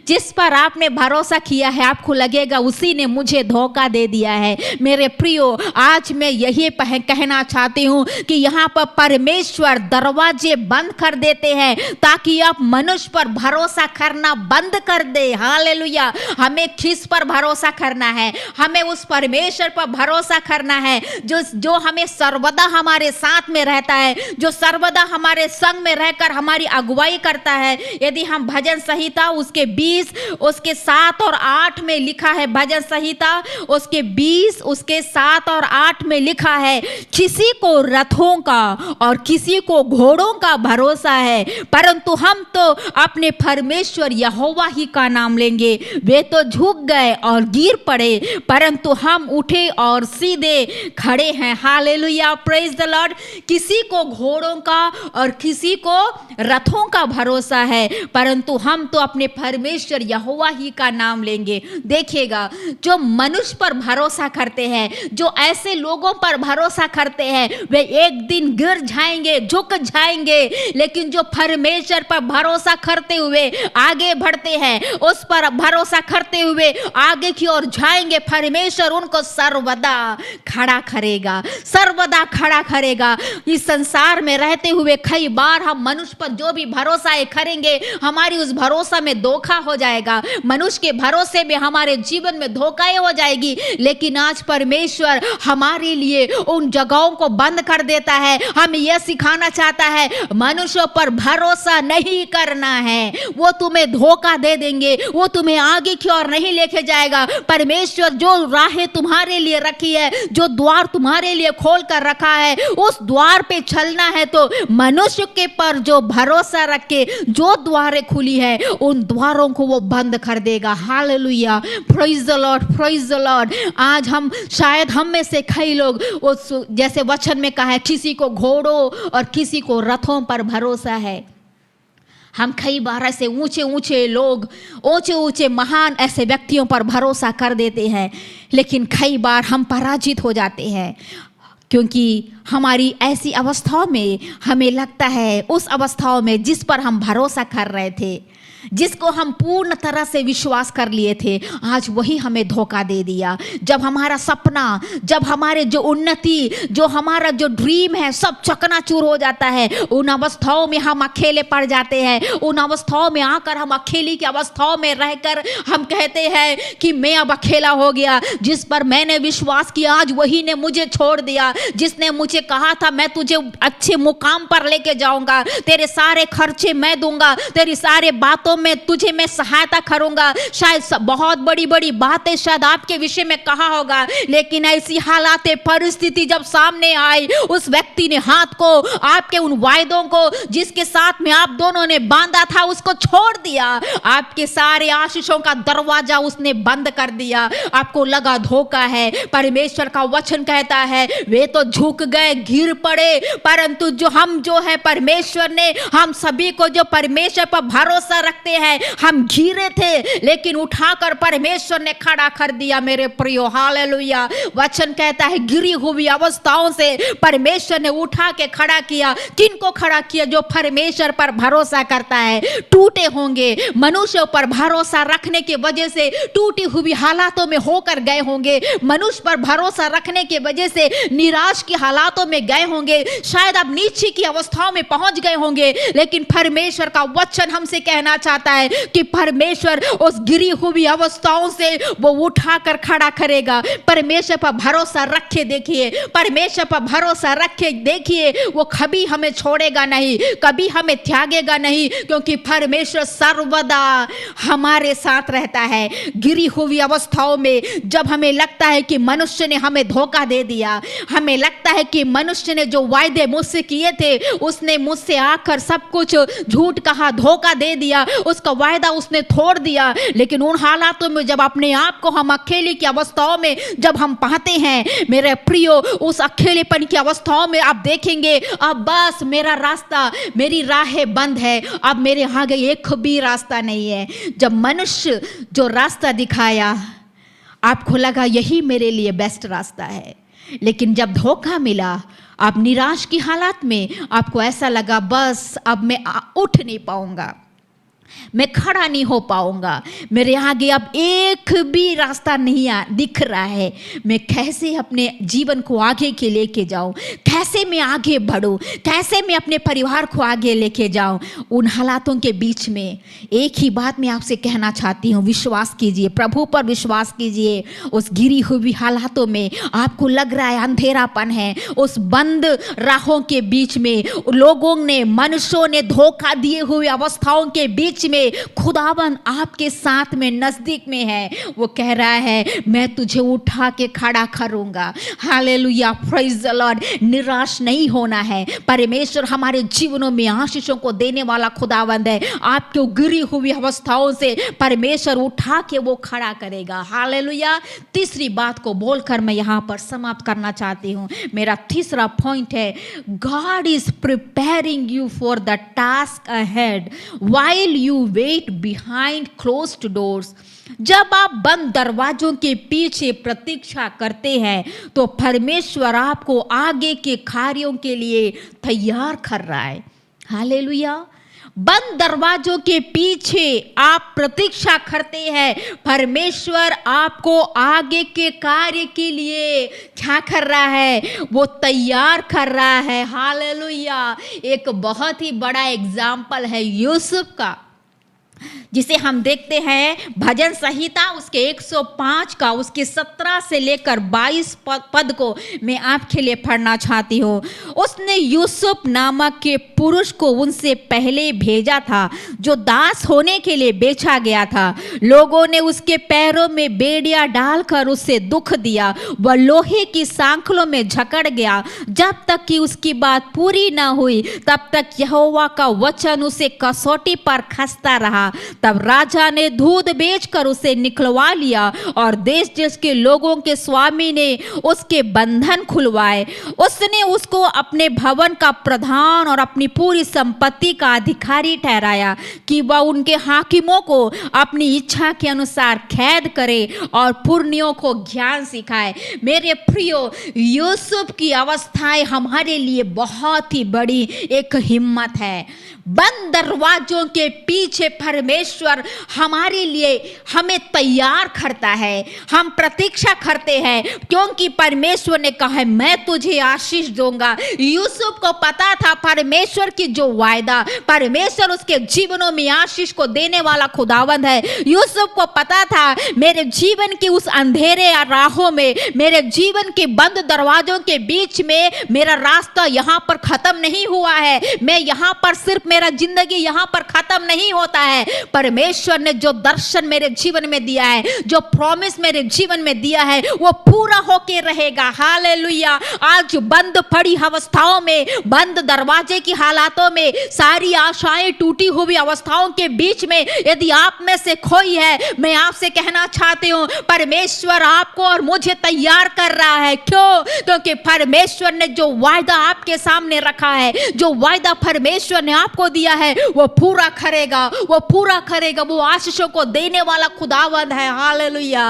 जिस पर आपने भरोसा किया है, आपको लगेगा उसी ने मुझे धोखा दे दिया है। मेरे प्रियो, आज मैं यही कहना चाहती हूँ कि यहाँ पर परमेश्वर दरवाजे बंद कर देते हैं ताकि आप मनुष्य पर भरोसा करना बंद कर दे। हालेलुया। हमें किस पर भरोसा करना है? हमें उस परमेश्वर पर भरोसा करना है जो हमें सर्वदा हमारे साथ में रहता है, जो सर्वदा हमारे संग में रहकर हमारी अगुवाई करता है। यदि हम भजन संहिता उसके 20 उसके 7 और 8 में लिखा है, भजन संहिता उसके 20 उसके 7 और 8 में लिखा है, किसी को रथों का और किसी को घोड़ों का भरोसा है, परंतु हम तो अपने परमेश्वर यहोवा ही का नाम लेंगे। वे तो झुक गए और गिर पड़े, परंतु हम उठे और सीधे खड़े हैं। Hallelujah, praise the Lord. किसी को घोड़ों का और किसी को रथों का भरोसा है, परंतु हम तो अपने परमेश्वर यहोवा ही का नाम लेंगे। देखिएगा, जो मनुष्य पर भरोसा करते हैं, जो ऐसे लोगों पर भरोसा करते हैं, वे एक दिन गिर जाएंगे, झुक जाएंगे। लेकिन जो परमेश्वर पर भरोसा करते हुए आगे बढ़ते हैं, उस पर भरोसा करते हुए आगे की ओर जाएंगे, परमेश्वर उनको सर्वदा खड़ा करेगा, सर्वदा खड़ा करेगा। इस संसार में रहते हुए कई बार हम मनुष्य पर जो भी भरोसा करेंगे, हमारी उस भरोसा में धोखा हो जाएगा, मनुष्य के भरोसे में हमारे जीवन में धोखा हो जाएगी। लेकिन आज परमेश्वर हमारे लिए उन जगहों को बंद कर देता है। हमें यह सिखाना चाहता है, मनुष्यों पर भरोसा नहीं करना है, वो तुम्हें धोखा दे देंगे, वो तुम्हें आगे की ओर नहीं लेके जाएगा। परमेश्वर जो राहें तुम्हारे लिए रखी है, जो द्वार तुम्हारे लिए खोल कर रखा है, उस द्वार पे चलना है तो मनुष्य के पर जो भरोसा रख के जो द्वारें खुली है, उन द्वारों को वो बंद कर देगा। Hallelujah, praise the Lord, praise the Lord. आज हम शायद हम में से कई लोग उस जैसे वचन में कहा है, किसी को घोड़ों और किसी को रथों पर भरोसा है। हम कई बार ऐसे ऊंचे ऊंचे लोग, ऊंचे ऊंचे महान ऐसे व्यक्तियों पर भरोसा कर देते हैं, लेकिन कई बार हम पराजित हो जाते हैं। क्योंकि हमारी ऐसी अवस्थाओं में हमें लगता है, उस अवस्थाओं में जिस पर हम भरोसा कर रहे थे, जिसको हम पूर्ण तरह से विश्वास कर लिए थे, आज वही हमें धोखा दे दिया। जब हमारा सपना, जब हमारे जो उन्नति, जो हमारा जो ड्रीम है, सब चकनाचूर हो जाता है, उन अवस्थाओं में हम अकेले पड़ जाते हैं। उन अवस्थाओं में आकर हम अकेली की अवस्थाओं में रहकर हम कहते हैं कि मैं अब अकेला हो गया। जिस पर मैंने विश्वास किया, आज वही ने मुझे छोड़ दिया। जिसने मुझे कहा था मैं तुझे अच्छे मुकाम पर लेके जाऊंगा, तेरे सारे खर्चे मैं दूंगा, तेरी सारे बातों में तुझे मैं सहायता करूंगा। शायद बहुत बड़ी बड़ी बातें शायद आपके विषय में कहा होगा, लेकिन ऐसी हालात परिस्थिति जब सामने आई, उस व्यक्ति ने हाथ को, आपके उन वायदों को जिसके साथ में आप दोनों ने बांधा था, उसको छोड़ दिया। आपके सारे आशीषों का दरवाजा उसने बंद कर दिया। आपको लगा धोखा है। परमेश्वर का वचन कहता है वे तो झुक गए, गिर पड़े, परंतु जो है परमेश्वर ने हम सभी को, जो परमेश्वर पर भरोसा रखते हैं, हम गिरे थे लेकिन उठाकर परमेश्वर ने खड़ा कर दिया। मेरे प्रियो, हालेलुया। वचन कहता है गिरी हुई अवस्थाओं से परमेश्वर ने उठा के खड़ा किया। किनको खड़ा किया? जो परमेश्वर पर भरोसा करता है। टूटे होंगे, मनुष्य पर भरोसा रखने की वजह से टूटी हुई हालातों में होकर गए होंगे, मनुष्य पर भरोसा रखने की वजह से निराश की हालातों में गए होंगे, शायद आप नीचे की अवस्थाओं में पहुंच गए होंगे, लेकिन परमेश्वर का वचन हमसे कहना चाहता है कि परमेश्वर उस गिरी हुई अवस्थाओं से वो उठाकर खड़ा करेगा। परमेश्वर पर भरोसा रखे देखिए, परमेश्वर पर भरोसा रखे देखिए, वो कभी हमें छोड़ेगा नहीं, कभी हमें त्यागेगा नहीं, क्योंकि परमेश्वर सर्वदा हमारे साथ रहता है। गिरी हुई अवस्थाओं में जब हमें लगता है कि मनुष्य ने हमें धोखा दे दिया, हमें लगता है कि मनुष्य ने जो वायदे मुझसे किए थे, उसने मुझसे आकर सब कुछ झूठ कहा, धोखा दे दिया, उसका वायदा उसने तोड़ दिया, लेकिन उन हालातों में जब अपने आप को हम अकेले की अवस्थाओं में जब हम पाते हैं, मेरे प्रियो, उस अकेलेपन की अवस्थाओं में आप देखेंगे अब बस मेरा रास्ता, मेरी राहें बंद है, अब मेरे आगे एक भी रास्ता नहीं है। जब मनुष्य जो रास्ता दिखाया, आपको लगा यही मेरे लिए बेस्ट रास्ता है, लेकिन जब धोखा मिला, आप निराश की हालत में आपको ऐसा लगा बस अब मैं उठ नहीं पाऊंगा, मैं खड़ा नहीं हो पाऊंगा, मेरे आगे अब एक भी रास्ता नहीं दिख रहा है, मैं कैसे अपने जीवन को आगे के लेके जाऊं, कैसे मैं आगे बढ़ूं, कैसे मैं अपने परिवार को आगे लेके जाऊं। उन हालातों के बीच में एक ही बात मैं आपसे कहना चाहती हूं, विश्वास कीजिए, प्रभु पर विश्वास कीजिए। उस गिरी हुई हालातों में आपको लग रहा है अंधेरापन है, उस बंद राहों के बीच में लोगों ने, मनुष्यों ने धोखा दिए हुए अवस्थाओं के बीच में खुदावन आपके साथ में, नजदीक में है। वो कह रहा है मैं तुझे उठा के खड़ा करूंगा। Hallelujah, praise the Lord. निराश नहीं होना है। परमेश्वर हमारे जीवनों में आशीषों को देने वाला खुदावंद है। आपको गिरी हुई अवस्थाओं से परमेश्वर उठा के वो खड़ा करेगा। हालेलुया। तीसरी बात को बोलकर मैं यहाँ पर समाप्त करना चाहती हूँ। मेरा तीसरा पॉइंट है, God is preparing you for the task ahead while you wait behind closed doors. जब आप बंद दरवाजों के पीछे प्रतीक्षा करते हैं तो परमेश्वर आपको आगे के कार्यों के लिए तैयार कर रहा है। हालेलुया। बंद दरवाजों के पीछे आप प्रतीक्षा करते हैं, परमेश्वर आपको आगे के कार्य के लिए क्या कर रहा है? वो तैयार कर रहा है। हालेलुया। एक बहुत ही बड़ा एग्जाम्पल है यूसुफ का, जिसे हम देखते हैं भजन संहिता उसके 105 का उसके 17 से लेकर 22 पद को मैं आपके लिए पढ़ना चाहती हूँ। उसने यूसुफ नामक के पुरुष को उनसे पहले भेजा था, जो दास होने के लिए बेचा गया था। लोगों ने उसके पैरों में बेड़िया डालकर उससे दुख दिया। वह लोहे की सांखलों में जकड़ गया। जब तक कि उसकी बात पूरी न हुई, तब तक यहोवा का वचन उसे कसौटी पर खसता रहा। था। तब राजा ने दूध बेचकर उसे निकलवा लिया और देश देश के लोगों के स्वामी ने उसके बंधन खुलवाए। उसने उसको अपने भवन का प्रधान और अपनी पूरी संपत्ति का अधिकारी ठहराया कि वह उनके हाकिमों को अपनी इच्छा के अनुसार कैद करे और पुरनियों को ज्ञान सिखाए। मेरे प्रियो, यूसुफ की अवस्थाएं हमारे लिए बहुत ही बड़ी एक हिम्मत है। बंद दरवाजों के पीछे परमेश्वर हमारे लिए हमें तैयार करता है। हम प्रतीक्षा करते हैं क्योंकि परमेश्वर ने कहा है मैं तुझे आशीष दूंगा। यूसुफ को पता था परमेश्वर की जो वायदा, परमेश्वर उसके जीवनों में आशीष को देने वाला खुदावंद है। यूसुफ को पता था मेरे जीवन की उस अंधेरे राहों में, मेरे जीवन के बंद दरवाजों के बीच में मेरा रास्ता यहाँ पर खत्म नहीं हुआ है। मैं यहाँ पर सिर्फ मेरा जिंदगी यहाँ पर खत्म नहीं होता है। परमेश्वर ने जो दर्शन मेरे जीवन में दिया है, जो प्रॉमिस मेरे जीवन में दिया है, वो पूरा होके रहेगा। हालेलुया। आज बंद पड़ी अवस्थाओं में, बंद दरवाजे की हालातों में, सारी आशाएं टूटी हुई अवस्थाओं के बीच में यदि आप में से कोई है, मैं आपसे कहना चाहती हूँ परमेश्वर आपको और मुझे तैयार कर रहा है। क्यों? क्योंकि परमेश्वर ने जो वायदा आपके सामने रखा है, जो वायदा परमेश्वर ने आपको दिया है, वो पूरा करेगा, वो पूरा करेगा। वो आशीषों को देने वाला खुदावंद है। हालेलुया।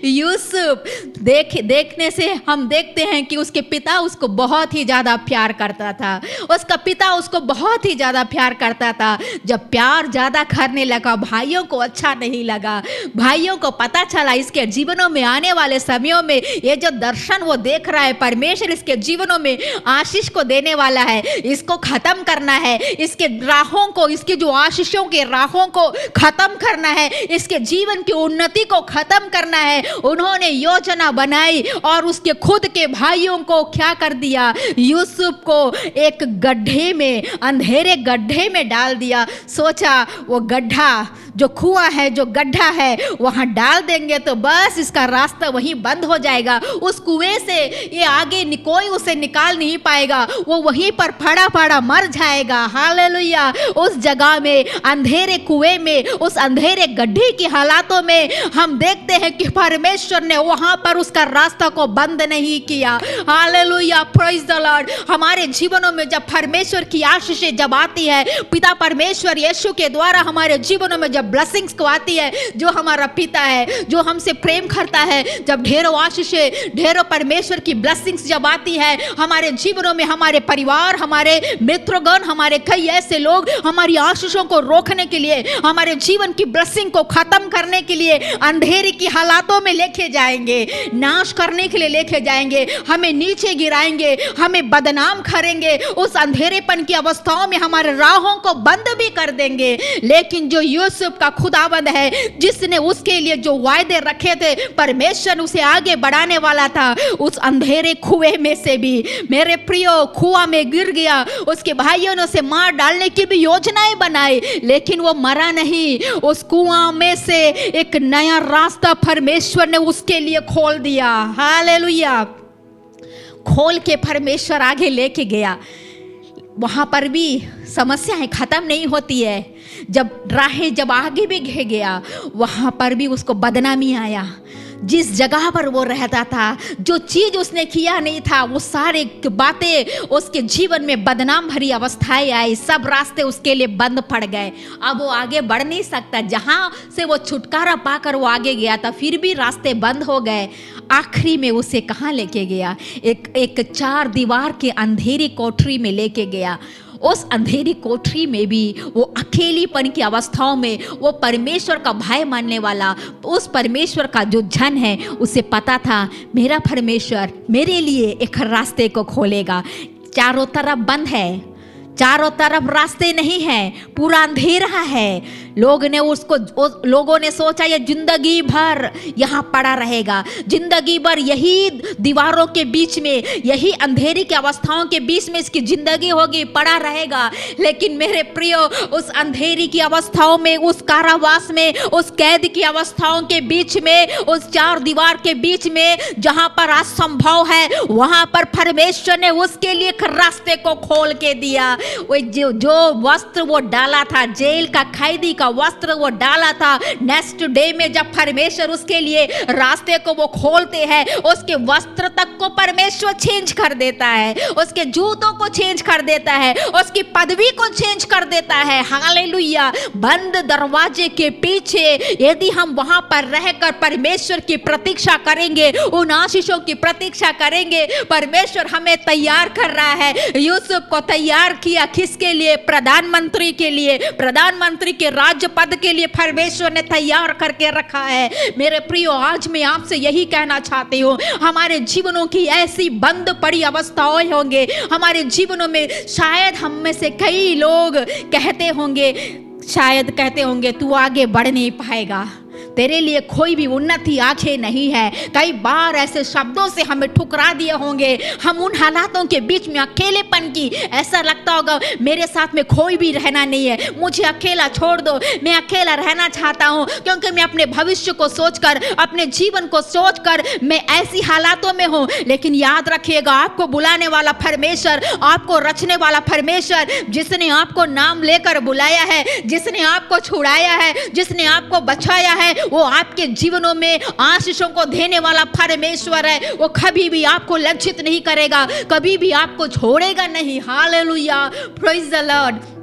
यूसुफ देखने से हम देखते हैं कि उसके पिता उसको बहुत ही ज्यादा प्यार करता था। उसका पिता उसको बहुत ही ज्यादा प्यार करता था। जब प्यार ज्यादा करने लगा, भाइयों को अच्छा नहीं लगा। भाइयों को पता चला इसके जीवनों में आने वाले समयों में ये जो दर्शन वो देख रहा है, परमेश्वर इसके जीवनों में आशीष को देने वाला है, इसको खत्म करना है, इसके राहों को, इसके जो आशीषों के राहों को खत्म करना है, इसके जीवन की उन्नति को खत्म करना है। उन्होंने योजना बनाई और उसके खुद के भाइयों को क्या कर दिया? यूसुफ को एक गड्ढे में, अंधेरे गड्ढे में डाल दिया। सोचा वो गड्ढा, जो कुआं है, जो गड्ढा है, वहां डाल देंगे तो बस इसका रास्ता वहीं बंद हो जाएगा। उस कुएं से ये आगे कोई उसे निकाल नहीं पाएगा, वो वहीं पर पड़ा पड़ा मर जाएगा। हालेलुया। उस जगह में, अंधेरे कुएं में, उस अंधेरे गड्ढे की हालातों में हम देखते हैं कि परमेश्वर ने वहां पर उसका रास्ता को बंद नहीं किया। हालेलुया। Praise the Lord. हमारे जीवनों में जब परमेश्वर की आशीषें जब आती है, पिता परमेश्वर यीशु के द्वारा हमारे जीवनों में जब ब्लेसिंग्स को आती है, जो हमारा पिता है, जो हमसे प्रेम करता है, जब ढेरों आशीषें, ढेरों परमेश्वर की ब्लेसिंग्स जब आती है हमारे जीवनों में, हमारे परिवार, हमारे मित्रगण, हमारे कई ऐसे लोग हमारी आशीषों को रोकने के लिए, हमारे जीवन की ब्लेसिंग को खत्म करने के लिए अंधेरे की हालातों में लेके जाएंगे, नाश करने के लिए लेके जाएंगे, हमें नीचे गिराएंगे, हमें बदनाम करेंगे, उस अंधेरेपन की अवस्थाओं में हमारे राहों को बंद भी कर देंगे। लेकिन जो यूसुफ का खुदावंद है, जिसने उसके लिए जो वायदे रखे थे, परमेश्वर उसे आगे बढ़ाने वाला था। उस अंधेरे कुएं में से भी, मेरे प्रियो, कुआं में गिर गया। उसके भाइयों ने उसे मार डालने की भी योजनाएं बनाई, लेकिन वो मरा नहीं। उस कुआं में से एक नया रास्ता परमेश्वर ने उसके लिए खोल दिया। हालेलुया। खोल के परमेश्वर आगे लेके गया। वहां पर भी समस्याएं खत्म नहीं होती है। जब राहें जब आगे भी गया, वहां पर भी उसको बदनामी आया। जिस जगह पर वो रहता था, जो चीज उसने किया नहीं था, वो सारे बातें उसके जीवन में बदनाम भरी अवस्थाएं आई। सब रास्ते उसके लिए बंद पड़ गए। अब वो आगे बढ़ नहीं सकता। जहां से वो छुटकारा पाकर वो आगे गया था, फिर भी रास्ते बंद हो गए। आखिरी में उसे कहाँ लेके गया? एक 4 दीवार के अंधेरी कोठरी में लेके गया। उस अंधेरी कोठरी में भी वो अकेलीपन की अवस्थाओं में, वो परमेश्वर का भय मानने वाला, उस परमेश्वर का जो जन है, उसे पता था मेरा परमेश्वर मेरे लिए एक रास्ते को खोलेगा। चारों तरफ बंद है, चारों तरफ रास्ते नहीं है, पूरा अंधेरा है। लोगों ने सोचा ये जिंदगी भर यहाँ पड़ा रहेगा, जिंदगी भर यही दीवारों के बीच में, यही अंधेरी की अवस्थाओं के बीच में इसकी जिंदगी होगी, पड़ा रहेगा। लेकिन मेरे प्रियो, उस अंधेरी की अवस्थाओं में, उस कारावास में, उस कैद की अवस्थाओं के बीच में, उस 4 दीवार के बीच में जहाँ पर असंभव है, वहाँ पर परमेश्वर ने उसके लिए एक रास्ते को खोल के दिया। वो जो वस्त्र वो डाला था, जेल का कैदी का वस्त्र वो डाला था, नेक्स्ट डे में जब परमेश्वर उसके लिए रास्ते को वो खोलते हैं, उसके वस्त्र तक को परमेश्वर चेंज कर देता है, उसके जूतों को चेंज कर देता है, उसकी पदवी को चेंज कर देता है। हालेलुया। बंद दरवाजे के पीछे यदि हम वहां पर रहकर परमेश्वर की प्रतीक्षा करेंगे, उन आशीषों की प्रतीक्षा करेंगे, परमेश्वर हमें तैयार कर रहा है। यूसुफ को तैयार किया किसके लिए? प्रधानमंत्री के लिए, प्रधानमंत्री के राज्य पद के लिए परमेश्वर ने तैयार करके रखा है। मेरे प्रियो, आज मैं आपसे यही कहना चाहती हूँ, हमारे जीवनों की ऐसी बंद पड़ी अवस्थाएं होंगे, हमारे जीवनों में शायद हम में से कई लोग कहते होंगे, शायद कहते होंगे तू आगे बढ़ नहीं पाएगा, तेरे लिए कोई भी उन्नति आगे नहीं है। कई बार ऐसे शब्दों से हमें ठुकरा दिए होंगे। हम उन हालातों के बीच में अकेलेपन की, ऐसा लगता होगा मेरे साथ में कोई भी रहना नहीं है, मुझे अकेला छोड़ दो, मैं अकेला रहना चाहता हूँ, क्योंकि मैं अपने भविष्य को सोचकर, अपने जीवन को सोचकर मैं ऐसी हालातों में हूँ। लेकिन याद रखिएगा, आपको बुलाने वाला परमेश्वर, आपको रचने वाला परमेश्वर, जिसने आपको नाम लेकर बुलाया है, जिसने आपको छुड़ाया है, जिसने आपको बचाया है, वो आपके जीवनों में आशीषों को देने वाला परमेश्वर है। वो कभी भी आपको लज्जित नहीं करेगा, कभी भी आपको छोड़ेगा नहीं। Hallelujah, praise the Lord.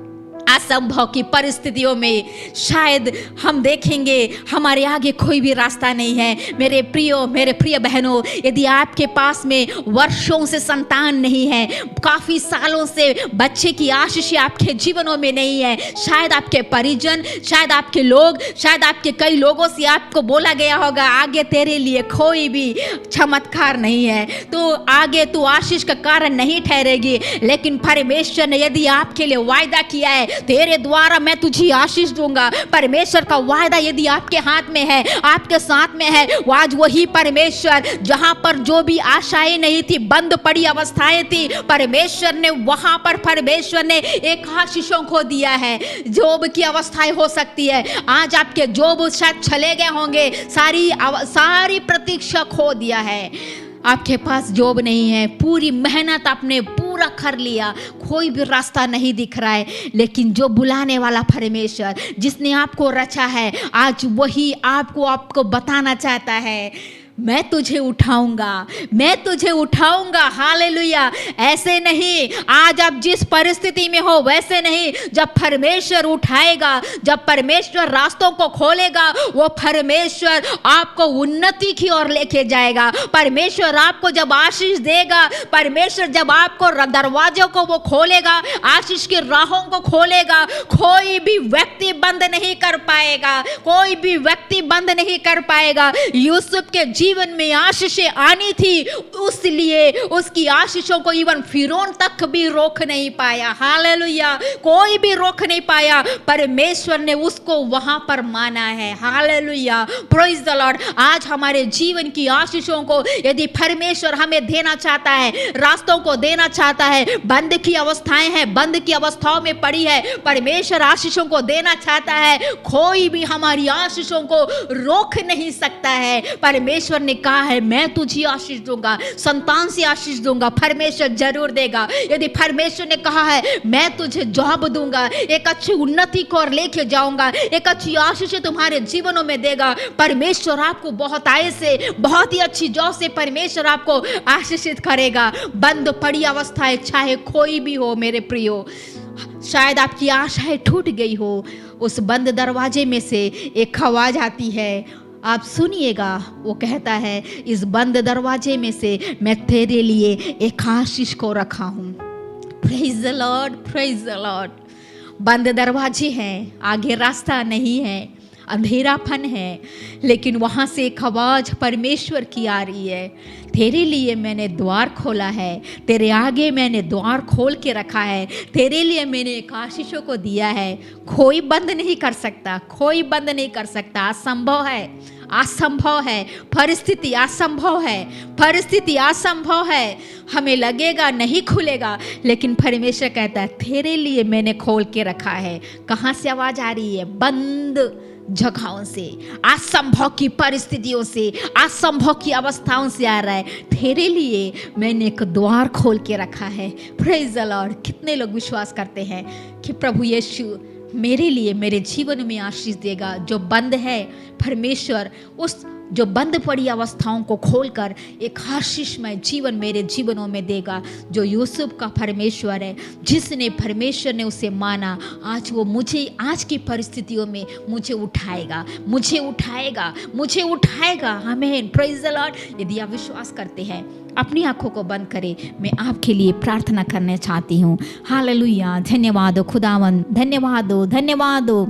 असंभव की परिस्थितियों में शायद हम देखेंगे हमारे आगे कोई भी रास्ता नहीं है। मेरे प्रिय बहनों, यदि आपके पास में वर्षों से संतान नहीं है, काफ़ी सालों से बच्चे की आशीष आपके जीवनों में नहीं है, शायद आपके परिजन, शायद आपके लोग, शायद आपके कई लोगों से आपको बोला गया होगा आगे तेरे लिए कोई भी चमत्कार नहीं है, तो आगे तू आशीष का कारण नहीं ठहरेगी। लेकिन परमेश्वर ने यदि आपके लिए वायदा किया है, तेरे द्वारा मैं तुझे आशीष दूंगा, परमेश्वर का वायदा यदि आपके हाथ में है, आपके साथ में है, वो आज वही परमेश्वर, जहां पर जो भी आशाएं नहीं थी, बंद पड़ी अवस्थाएं थी, परमेश्वर ने वहां पर परमेश्वर ने एक आशीषों को दिया है। जोब की अवस्थाएं हो सकती है, आज आपके जोब शायद चले गए होंगे, सारी प्रतीक्षा खो दिया है, आपके पास जॉब नहीं है, पूरी मेहनत आपने पूरा कर लिया, कोई भी रास्ता नहीं दिख रहा है, लेकिन जो बुलाने वाला परमेश्वर, जिसने आपको रचा है, आज वही आपको बताना चाहता है, मैं तुझे उठाऊंगा, मैं तुझे उठाऊंगा। हालेलुया। ऐसे नहीं, आज आप जिस परिस्थिति में हो वैसे नहीं, जब परमेश्वर उठाएगा, जब परमेश्वर रास्तों को खोलेगा, वो परमेश्वर आपको उन्नति की ओर लेके जाएगा। परमेश्वर आपको जब आशीष देगा, परमेश्वर जब आपको दरवाजों को वो खोलेगा, आशीष की राहों को खोलेगा, कोई भी व्यक्ति बंद नहीं कर पाएगा, कोई भी व्यक्ति बंद नहीं कर पाएगा। यूसुफ के जीवन में आशीषें आनी थी, उसलिए उसकी आशीषों को इवन फिरौन तक भी रोक नहीं पाया। हालेलुया। कोई भी रोक नहीं पाया, परमेश्वर ने उसको वहां पर माना है। Hallelujah, praise the Lord. आज हमारे जीवन की आशीषों को यदि परमेश्वर हमें देना चाहता है, रास्तों को देना चाहता है, बंद की अवस्थाएं हैं, बंद की अवस्थाओं में पड़ी है, परमेश्वर आशीषों को देना चाहता है, कोई भी हमारी आशीषों को रोक नहीं सकता है। परमेश्वर ने कहा है मैं तुझे आशीष दूंगा, संतान से आशीष दूंगा, परमेश्वर जरूर देगा। यदि परमेश्वर ने कहा है मैं तुझे जॉब दूंगा, एक अच्छी उन्नति को लेके जाऊंगा, एक अच्छी आशीष तुम्हारे जीवनों में देगा, परमेश्वर आपको बहुत आय से, बहुत ही अच्छी जॉब से परमेश्वर आपको आशीषित करेगा। बंद पड़ी अवस्थाएं चाहे कोई भी हो मेरे प्रियो, शायद आपकी आशाएं टूट गई हो, उस बंद दरवाजे में से एक आवाज आती है, आप सुनिएगा। वो कहता है इस बंद दरवाजे में से मैं तेरे लिए एक आशीष को रखा हूँ। Praise the Lord, praise the Lord. बंद दरवाजे हैं, आगे रास्ता नहीं है, अंधेरापन है, लेकिन वहाँ से एक आवाज परमेश्वर की आ रही है, तेरे लिए मैंने द्वार खोला है, तेरे आगे मैंने द्वार खोल के रखा है, तेरे लिए मैंने एक आशीषों को दिया है। कोई बंद नहीं कर सकता, कोई बंद नहीं कर सकता। असंभव है, असंभव है, परिस्थिति असंभव है, परिस्थिति असंभव है। हमें लगेगा नहीं खुलेगा, लेकिन परमेश्वर कहता है तेरे लिए मैंने खोल के रखा है। कहाँ से आवाज आ रही है? बंद जगहों से, असंभव की परिस्थितियों से, असंभव की अवस्थाओं से आ रहा है, तेरे लिए मैंने एक द्वार खोल के रखा है। Praise the Lord. कितने लोग विश्वास करते हैं कि प्रभु यीशु मेरे लिए मेरे जीवन में आशीष देगा। जो बंद है, परमेश्वर उस जो बंद पड़ी अवस्थाओं को खोलकर एक आशीषमय जीवन मेरे जीवनों में देगा। जो यूसुफ का परमेश्वर है, जिसने परमेश्वर ने उसे माना, आज वो मुझे आज की परिस्थितियों में मुझे उठाएगा, मुझे उठाएगा, मुझे उठाएगा। आमीन। Praise the Lord. यदि आप विश्वास करते हैं, अपनी आंखों को बंद करें। मैं आपके लिए प्रार्थना करना चाहती हूँ। हालेलुया। धन्यवाद हो खुदावंद, धन्यवाद हो, धन्यवाद हो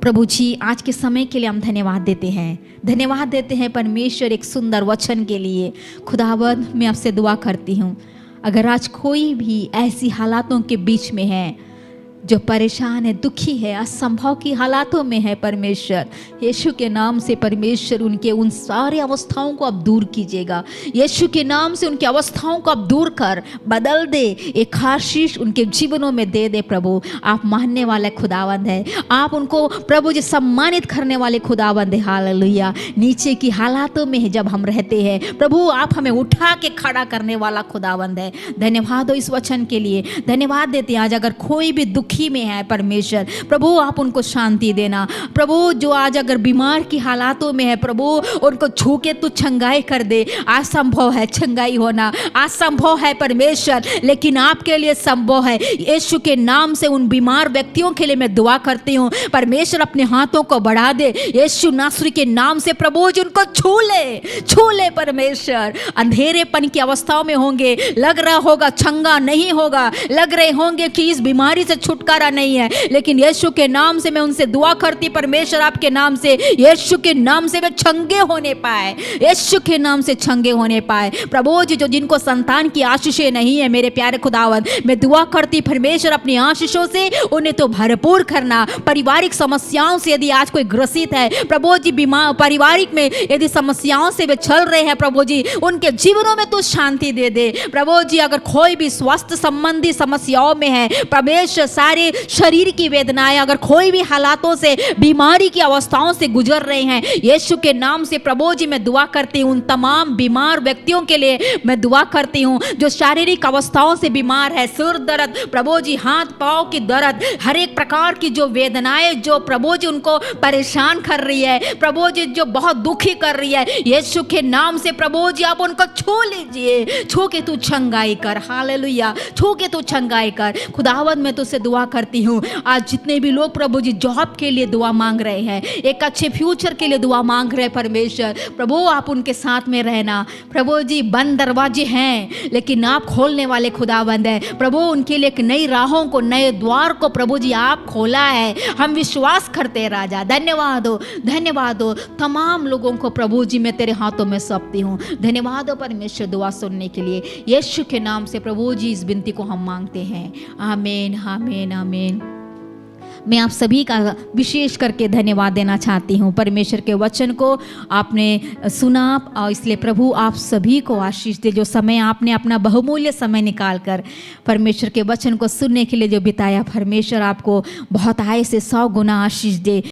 प्रभु जी। आज के समय के लिए हम धन्यवाद देते हैं, धन्यवाद देते हैं परमेश्वर एक सुंदर वचन के लिए। खुदावंद, मैं आपसे दुआ करती हूँ, अगर आज कोई भी ऐसी हालातों के बीच में है, जो परेशान है, दुखी है, असंभव की हालातों में है, परमेश्वर यीशु के नाम से परमेश्वर उनके उन सारे अवस्थाओं को आप दूर कीजिएगा। यीशु के नाम से उनकी अवस्थाओं को आप दूर कर बदल दे, एक आशीष उनके जीवनों में दे दे। प्रभु, आप मानने वाले खुदावंद है, आप उनको प्रभु जी सम्मानित करने वाले खुदावंद है। हालेलुया। नीचे की हालातों में जब हम रहते हैं, प्रभु आप हमें उठा के खड़ा करने वाला खुदावंद है। धन्यवाद हो इस वचन के लिए, धन्यवाद देते हैं। आज अगर कोई भी दुखी में है, परमेश्वर प्रभु आप उनको शांति देना। प्रभु जो आज अगर बीमार की हालातों में है, प्रभु उनको छू के तू चंगाई कर दे। असंभव है चंगाई होना, असंभव है परमेश्वर, लेकिन आपके लिए संभव है। यीशु के नाम से उन बीमार व्यक्तियों के लिए मैं दुआ करती हूँ, परमेश्वर अपने हाथों को बढ़ा दे। यीशु नासरी के नाम से प्रभु जी उनको छू ले परमेश्वर। अंधेरेपन की अवस्थाओं में होंगे, लग रहा होगा चंगा नहीं होगा, लग रहे होंगे कि इस बीमारी से छुटकारा नहीं है, लेकिन यीशु के नाम से मैं उनसे दुआ करती परमेश्वर, आपके नाम से, यीशु के नाम से वे चंगे होने पाए, यीशु के नाम से चंगे होने पाए। प्रभु जी जो जिनको संतान की आशीषें नहीं है, मेरे प्यारे खुदावंद, मैं दुआ करती परमेश्वर अपनी आशीषों से उन्हें तो भरपूर करना। पारिवारिक समस्याओं से यदि आज कोई ग्रसित है, प्रभु जी बीमार पारिवारिक में यदि समस्याओं से वे चल रहे हैं, प्रभु जी उनके जीवनों में तो शांति दे दे। प्रभु जी अगर कोई भी स्वास्थ्य संबंधी समस्याओं में है, परमेश्वर सारे शरीर की वेदनाएं, अगर कोई भी हालातों से, बीमारी की अवस्थाओं से गुजर रहे हैं, यीशु के नाम से प्रभु जी मैं दुआ करती हूं। उन तमाम बीमार व्यक्तियों के लिए मैं दुआ करती हूं जो शारीरिक अवस्थाओं से बीमार है, सिर दर्द, प्रभु जी हाथ पांव की दर्द, हर एक प्रकार की जो वेदनाएं जो प्रभु जी उनको परेशान कर रही है, प्रभु जी जो बहुत दुखी कर रही है, यीशु के नाम से प्रभु जी आप उनको छू लीजिए। छू के तू चंगाई कर। हालेलुया। छू के तू चंगाई कर। खुदावंद मैं तुझसे दुआ करती हूँ, आज जितने भी लोग प्रभु जी जॉब के लिए दुआ मांग रहे हैं, एक अच्छे फ्यूचर के लिए दुआ मांग रहे हैं, परमेश्वर प्रभु आप उनके साथ में रहना। प्रभु जी बंद दरवाजे हैं, लेकिन आप खोलने वाले खुदावंद है। प्रभु उनके लिए एक नई राहों को, नए द्वार को प्रभु जी आप खोला है। हम विश्वास करते हैं राजा। धन्यवाद हो, धन्यवाद हो। तमाम लोगों को प्रभु जी मैं तेरे हाथों में सौंपती हूँ। धन्यवाद हो परमेश्वर दुआ सुनने के लिए। यीशु के नाम से प्रभु जी इस विनती को हम मांगते हैं। आमीन, आमीन, आमीन। मैं आप सभी का विशेष करके धन्यवाद देना चाहती हूँ। परमेश्वर के वचन को आपने सुना और इसलिए प्रभु आप सभी को आशीष दे। जो समय आपने अपना बहुमूल्य समय निकाल कर परमेश्वर के वचन को सुनने के लिए जो बिताया, परमेश्वर आपको बहुत आय से 100 गुना आशीष दे।